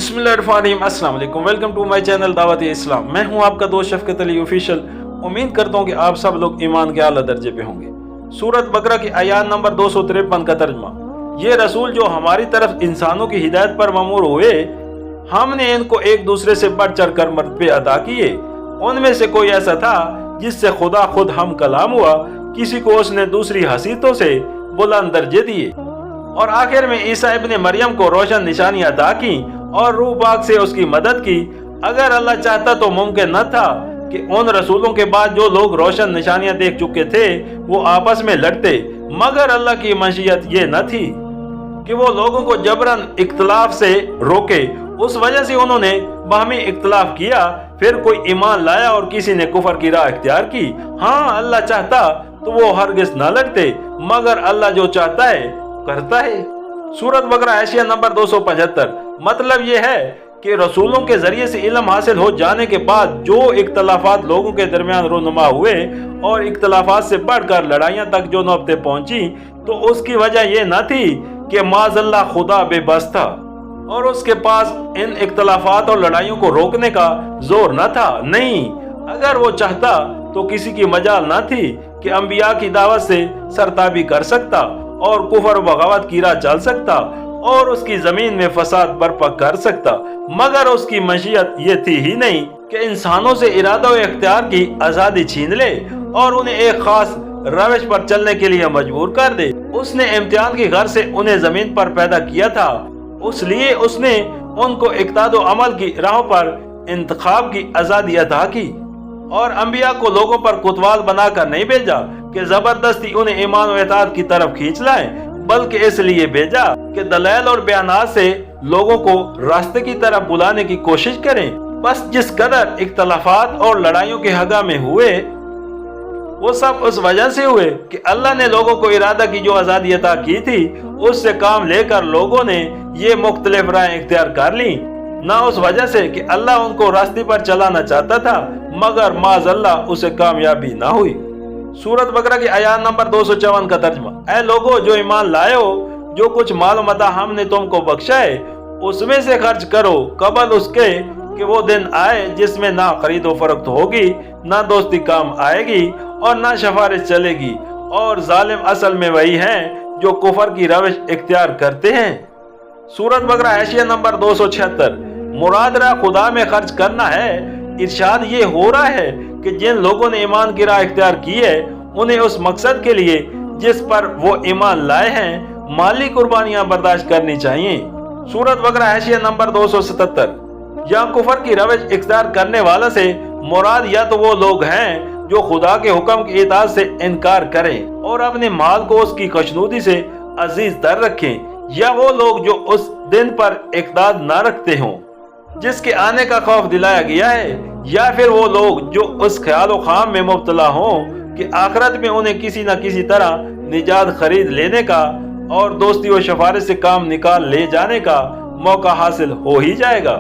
बिस्मिल्लाहिर्रहमानिर्रहीम, अस्सलाम वालेकुम। वेलकम टू माय चैनल दावत इस्लाम। मैं हूं आपका दोस्त शफकत अली ऑफिशियल। उम्मीद करता हूं कि आप सब लोग ईमान के आला दर्जे पे होंगे। सूरत बकरा की आयत नंबर 253 का तर्जमा। ये रसूल जो हमारी तरफ इंसानों की हिदायत पर ममूर हुए, हमने इनको एक दूसरे से बढ़ चढ़ कर मर्तबे अदा किए। उनमें से कोई ऐसा था जिससे खुदा खुद हम कलाम हुआ, किसी को उसने दूसरी हसीतों से बुलंद दर्जे दिए। और आखिर में ईसा इब्ने मरियम को रोशन निशानी अता की और रूह पाक से उसकी मदद की। अगर अल्लाह चाहता तो मुमकिन न था कि उन रसूलों के बाद जो लोग रोशन निशानियां देख चुके थे वो आपस में लड़ते, मगर अल्लाह की मशीयत ये न थी कि वो लोगों को जबरन इख्तलाफ से रोके। उस वजह से उन्होंने बाहमी इख्तलाफ किया, फिर कोई ईमान लाया और किसी ने कुफर की राह इख्तियार की। हाँ, अल्लाह चाहता तो वो हरगिज न लड़ते, मगर अल्लाह जो चाहता है करता है। सूरत बकरा एशिया नंबर 275। मतलब ये है कि रसूलों के जरिए से इल्म हासिल हो जाने के बाद जो इख्तलाफात लोगों के दरमियान रोनुमा हुए और इख्तलाफात से बढ़कर लड़ाइयां तक जो नौबतें पहुंची, तो उसकी वजह ये न थी कि माज़अल्लाह खुदा बेबस था और उसके पास इन इख्तलाफात और लड़ाइयों को रोकने का जोर न था। नहीं, अगर वो चाहता तो किसी की मजाल न थी कि अंबिया की दावत से सरताबी कर सकता और कुफर व बगावत की राह चल सकता और उसकी जमीन में फसाद बर्पा कर सकता, मगर उसकी मशीयत ये थी ही नहीं कि इंसानों से इरादा और इख्तियार की आजादी छीन ले और उन्हें एक खास रविश पर चलने के लिए मजबूर कर दे। उसने इम्तिहान की घर से उन्हें जमीन पर पैदा किया था, इसलिए उसने उनको इक़्तिदार अमल की राहों पर इंतखाब की आजादी अता की और अंबिया को लोगों पर कुतवाल बनाकर नहीं भेजा कि जबरदस्ती उन्हें ईमान और इताअत की तरफ खींच लाए, बल्कि इसलिए भेजा कि दलाइल और बयानात से लोगों को रास्ते की तरफ बुलाने की कोशिश करें। बस जिस कदर इख्तलाफात और लड़ाइयों के हगा में हुए वो सब उस वजह से हुए कि अल्लाह ने लोगों को इरादा की जो आज़ादी अता की थी उससे काम लेकर लोगों ने ये मुख्तलिफ राहें इख्तियार कर ली, ना उस वजह से कि अल्लाह उनको रास्ते पर चलाना चाहता था, मगर माज़अल्लाह उसे कामयाबी ना हुई। सूरत बकरा की आयत नंबर 254 का तर्जमा। ऐ लोगो जो ईमान लाए हो, जो कुछ माल मता हमने तुमको बख्शा है उसमें से खर्च करो कबल उसके कि वो दिन आए जिसमें ना खरीदो फरोख्त होगी, ना दोस्ती काम आएगी और ना सिफारिश चलेगी, और जालिम असल में वही हैं जो कुफर की रविश इख्तियार करते हैं। सूरत बकरा एशिया नंबर 276। मुराद रहा खुदा में खर्च करना है। इरशाद ये हो रहा है कि जिन लोगों ने ईमान की राह इख्तियार की है उन्हें उस मकसद के लिए जिस पर वो ईमान लाए हैं माली कुर्बानियां बर्दाश्त करनी चाहिए। सूरत बकरा एशिया नंबर 277। यहाँ कुफर की रविश इख्तियार करने वाला से मुराद या तो वो लोग हैं जो खुदा के हुक्म की इताअत से इनकार करें और अपने माल को उसकी खुशनुदी से अजीज तर रखें, या वो लोग जो उस दिन पर इक़दार न रखते हों जिसके आने का खौफ दिलाया गया है, या फिर वो लोग जो उस ख्याल खाम में मुब्तला हों कि आखिरत में उन्हें किसी न किसी तरह निजात खरीद लेने का और दोस्ती और सिफारिश से काम निकाल ले जाने का मौका हासिल हो ही जाएगा।